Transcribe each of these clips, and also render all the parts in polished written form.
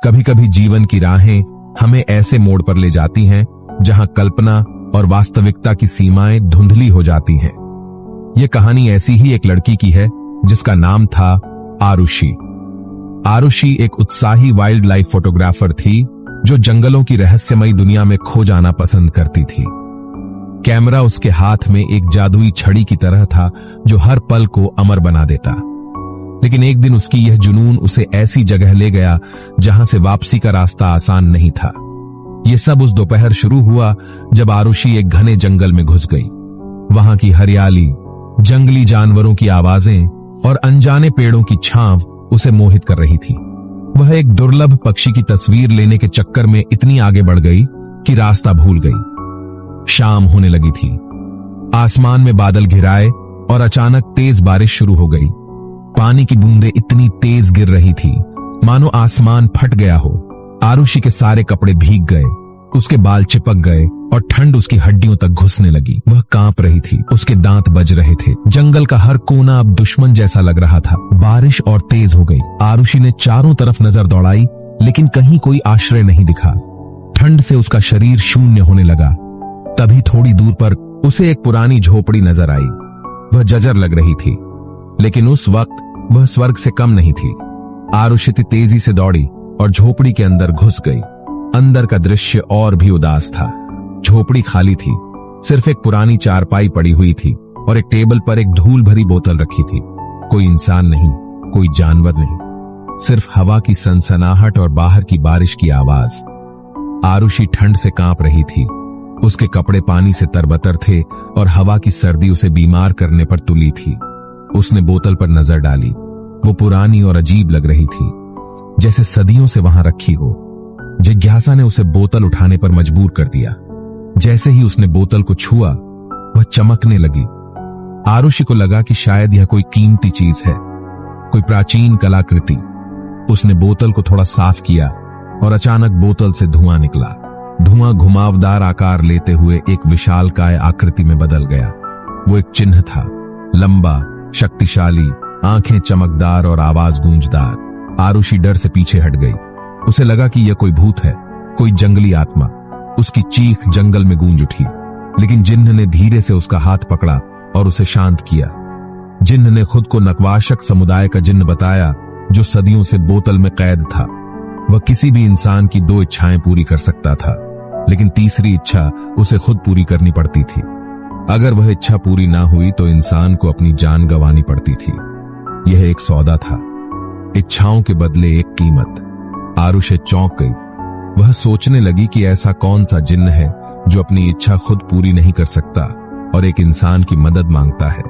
कभी कभी जीवन की राहें हमें ऐसे मोड़ पर ले जाती हैं जहां कल्पना और वास्तविकता की सीमाएं धुंधली हो जाती हैं। यह कहानी ऐसी ही एक लड़की की है जिसका नाम था आरुषि। आरुषि एक उत्साही वाइल्ड लाइफ फोटोग्राफर थी जो जंगलों की रहस्यमयी दुनिया में खो जाना पसंद करती थी। कैमरा उसके हाथ में एक जादुई छड़ी की तरह था जो हर पल को अमर बना देता। लेकिन एक दिन उसकी यह जुनून उसे ऐसी जगह ले गया जहां से वापसी का रास्ता आसान नहीं था। यह सब उस दोपहर शुरू हुआ जब आरुषि एक घने जंगल में घुस गई। वहां की हरियाली, जंगली जानवरों की आवाजें और अनजाने पेड़ों की छांव उसे मोहित कर रही थी। वह एक दुर्लभ पक्षी की तस्वीर लेने के चक्कर में इतनी आगे बढ़ गई कि रास्ता भूल गई। शाम होने लगी थी। आसमान में बादल घिराए और अचानक तेज बारिश शुरू हो गई। पानी की बूंदें इतनी तेज गिर रही थी मानो आसमान फट गया हो। आरुषि के सारे कपड़े भीग गए, उसके बाल चिपक गए और ठंड उसकी हड्डियों तक घुसने लगी। वह कांप रही थी, उसके दांत बज रहे थे। जंगल का हर कोना अब दुश्मन जैसा लग रहा था। बारिश और तेज हो गई। आरुषि ने चारों तरफ नजर दौड़ाई लेकिन कहीं कोई आश्रय नहीं दिखा। ठंड से उसका शरीर शून्य होने लगा। तभी थोड़ी दूर पर उसे एक पुरानी झोपड़ी नजर आई। वह जर्जर लग रही थी लेकिन उस वक्त वह स्वर्ग से कम नहीं थी। आरुषि तेजी से दौड़ी और झोपड़ी के अंदर घुस गई। अंदर का दृश्य और भी उदास था। झोपड़ी खाली थी, सिर्फ एक पुरानी चारपाई पड़ी हुई थी और एक टेबल पर एक धूल भरी बोतल रखी थी। कोई इंसान नहीं, कोई जानवर नहीं, सिर्फ हवा की सनसनाहट और बाहर की बारिश की आवाज। आरुषि ठंड से कांप रही थी। उसके कपड़े पानी से तरबतर थे और हवा की सर्दी उसे बीमार करने पर तुली थी। उसने बोतल पर नजर डाली। वो पुरानी और अजीब लग रही थी, जैसे सदियों से वहां रखी हो। जिज्ञासा ने उसे बोतल उठाने पर मजबूर कर दिया। जैसे ही उसने बोतल को छुआ, वह चमकने लगी। आरुषि को लगा कि शायद यह कोई कीमती चीज है, कोई प्राचीन कलाकृति। उसने बोतल को थोड़ा साफ किया और अचानक बोतल से धुआं निकला। धुआं घुमावदार आकार लेते हुए एक विशालकाय आकृति में बदल गया। वो एक चिन्ह था, लंबा, शक्तिशाली, आंखें चमकदार और आवाज गूंजदार। आरुषि डर से पीछे हट गई। उसे लगा कि यह कोई भूत है, कोई जंगली आत्मा। उसकी चीख जंगल में गूंज उठी, लेकिन जिन्न ने धीरे से उसका हाथ पकड़ा और उसे शांत किया। जिन्न ने खुद को नक्वाशक समुदाय का जिन्न बताया जो सदियों से बोतल में कैद था। वह किसी भी इंसान की 2 इच्छाएं पूरी कर सकता था, लेकिन तीसरी इच्छा उसे खुद पूरी करनी पड़ती थी। अगर वह इच्छा पूरी ना हुई तो इंसान को अपनी जान गंवानी पड़ती थी। यह एक सौदा था, इच्छाओं के बदले एक कीमत। आरुषि चौंक गई। वह सोचने लगी कि ऐसा कौन सा जिन्न है जो अपनी इच्छा खुद पूरी नहीं कर सकता और एक इंसान की मदद मांगता है।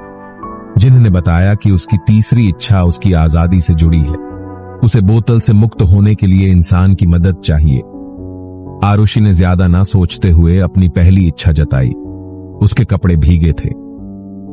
जिन्न ने बताया कि उसकी तीसरी इच्छा उसकी आजादी से जुड़ी है। उसे बोतल से मुक्त होने के लिए इंसान की मदद चाहिए। आरुषि ने ज्यादा ना सोचते हुए अपनी पहली इच्छा जताई। उसके कपड़े भीगे थे,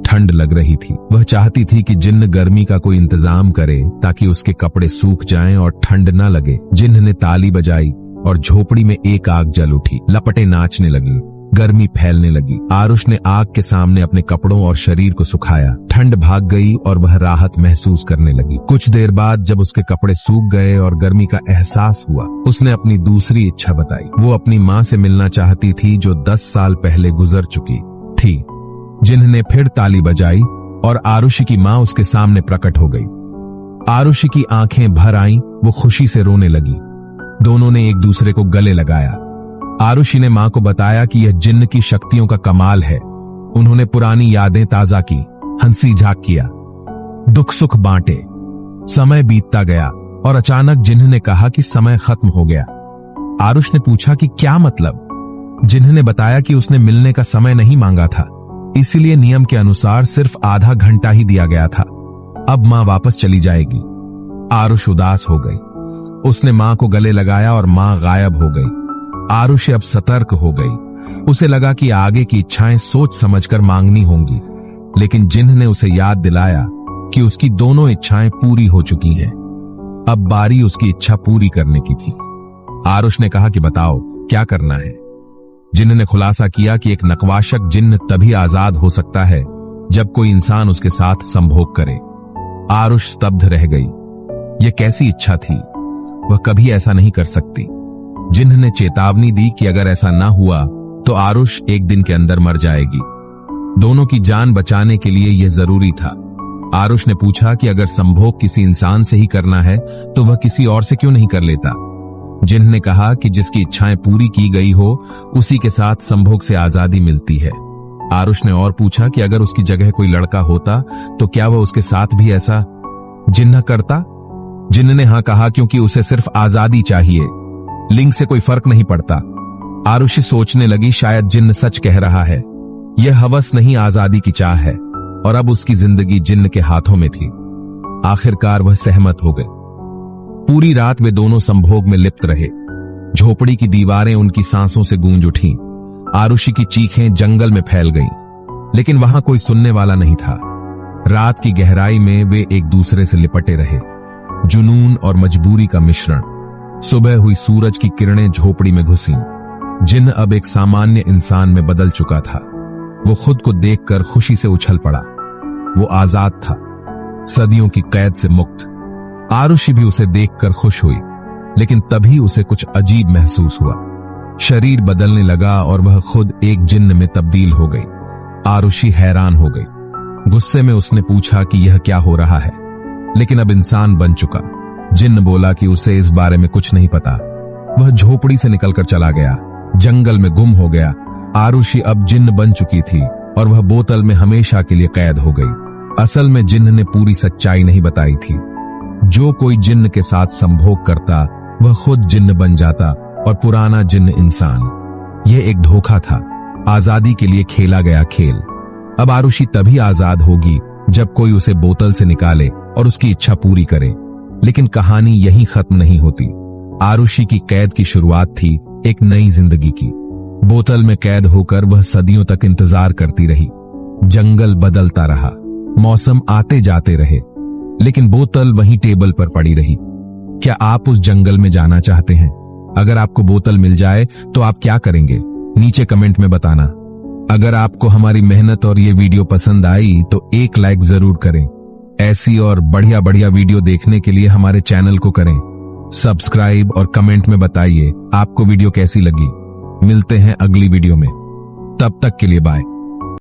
ठंड लग रही थी। वह चाहती थी कि जिन्न गर्मी का कोई इंतजाम करे ताकि उसके कपड़े सूख जाएं और ठंड न लगे। जिन्न ने ताली बजाई और झोपड़ी में एक आग जल उठी। लपटें नाचने लगी, गर्मी फैलने लगी। आरुष ने आग के सामने अपने कपड़ों और शरीर को सुखाया। ठंड भाग गई और वह राहत महसूस करने लगी। कुछ देर बाद जब उसके कपड़े सूख गए और गर्मी का एहसास हुआ, उसने अपनी दूसरी इच्छा बताई। वो अपनी माँ से मिलना चाहती थी जो 10 साल पहले गुजर चुकी थी। जिन्न ने फिर ताली बजाई और आरुषि की माँ उसके सामने प्रकट हो गई। आरुषि की आंखें भर आईं, वो खुशी से रोने लगी। दोनों ने एक दूसरे को गले लगाया। आरुषि ने मां को बताया कि यह जिन्न की शक्तियों का कमाल है। उन्होंने पुरानी यादें ताजा की, हंसी झाक किया, दुख सुख बांटे। समय बीतता गया और अचानक जिन्न ने कहा कि समय खत्म हो गया। आरुष ने पूछा कि क्या मतलब? जिन्न ने बताया कि उसने मिलने का समय नहीं मांगा था, इसीलिए नियम के अनुसार सिर्फ आधा घंटा ही दिया गया था। अब मां वापस चली जाएगी। आरुष उदास हो गई। उसने मां को गले लगाया और मां गायब हो गई। आरुषि अब सतर्क हो गई। उसे लगा कि आगे की इच्छाएं सोच समझकर मांगनी होंगी, लेकिन जिन्न ने उसे याद दिलाया कि उसकी दोनों इच्छाएं पूरी हो चुकी हैं। अब बारी उसकी इच्छा पूरी करने की थी। आरुष ने कहा कि बताओ क्या करना है। जिन्न ने खुलासा किया कि एक नक्वाशक जिन्न तभी आजाद हो सकता है जब कोई इंसान उसके साथ संभोग करे। आरुष स्तब्ध रह गई। यह कैसी इच्छा थी? वह कभी ऐसा नहीं कर सकती। जिन्न ने चेतावनी दी कि अगर ऐसा ना हुआ तो आरुष एक दिन के अंदर मर जाएगी। दोनों की जान बचाने के लिए यह जरूरी था। आरुष ने पूछा कि अगर संभोग किसी इंसान से ही करना है तो वह किसी और से क्यों नहीं कर लेता। जिन्न ने कहा कि जिसकी इच्छाएं पूरी की गई हो उसी के साथ संभोग से आजादी मिलती है। आरुष ने और पूछा कि अगर उसकी जगह कोई लड़का होता तो क्या वह उसके साथ भी ऐसा जिन्न करता। जिन्न ने हाँ कहा क्योंकि उसे सिर्फ आजादी चाहिए, लिंग से कोई फर्क नहीं पड़ता। आरुषि सोचने लगी शायद जिन्न सच कह रहा है। यह हवस नहीं आजादी की चाह है और अब उसकी जिंदगी जिन्न के हाथों में थी। आखिरकार वह सहमत हो गए। पूरी रात वे दोनों संभोग में लिप्त रहे। झोपड़ी की दीवारें उनकी सांसों से गूंज उठीं। आरुषि की चीखें जंगल में फैल गईं, लेकिन वहां कोई सुनने वाला नहीं था। रात की गहराई में वे एक दूसरे से लिपटे रहे, जुनून और मजबूरी का मिश्रण। सुबह हुई सूरज की किरणें झोपड़ी में घुसीं। जिन्न अब एक सामान्य इंसान में बदल चुका था। वो खुद को देखकर खुशी से उछल पड़ा। वो आजाद था, सदियों की कैद से मुक्त। आरुषि भी उसे देखकर खुश हुई, लेकिन तभी उसे कुछ अजीब महसूस हुआ। शरीर बदलने लगा और वह खुद एक जिन्न में तब्दील हो गई। आरुषि हैरान हो गई। गुस्से में उसने पूछा कि यह क्या हो रहा है, लेकिन अब इंसान बन चुका। जिन्न बोला कि उसे इस बारे में कुछ नहीं पता। वह झोपड़ी से निकलकर चला गया, जंगल में गुम हो गया। आरुषि अब जिन्न बन चुकी थी और वह बोतल में हमेशा के लिए कैद हो गई। असल में जिन्न ने पूरी सच्चाई नहीं बताई थी। जो कोई जिन्न के साथ संभोग करता वह खुद जिन्न बन जाता और पुराना जिन्न इंसान। यह एक धोखा था, आजादी के लिए खेला गया खेल। अब आरुषि तभी आजाद होगी जब कोई उसे बोतल से निकाले और उसकी इच्छा पूरी करे। लेकिन कहानी यहीं खत्म नहीं होती। आरुषि की कैद की शुरुआत थी एक नई जिंदगी की। बोतल में कैद होकर वह सदियों तक इंतजार करती रही। जंगल बदलता रहा, मौसम आते जाते रहे, लेकिन बोतल वहीं टेबल पर पड़ी रही। क्या आप उस जंगल में जाना चाहते हैं? अगर आपको बोतल मिल जाए तो आप क्या करेंगे? नीचे कमेंट में बताना। अगर आपको हमारी मेहनत और ये वीडियो पसंद आई तो एक लाइक जरूर करें। ऐसी और बढ़िया बढ़िया वीडियो देखने के लिए हमारे चैनल को करें सब्सक्राइब और कमेंट में बताइए आपको वीडियो कैसी लगी। मिलते हैं अगली वीडियो में, तब तक के लिए बाय।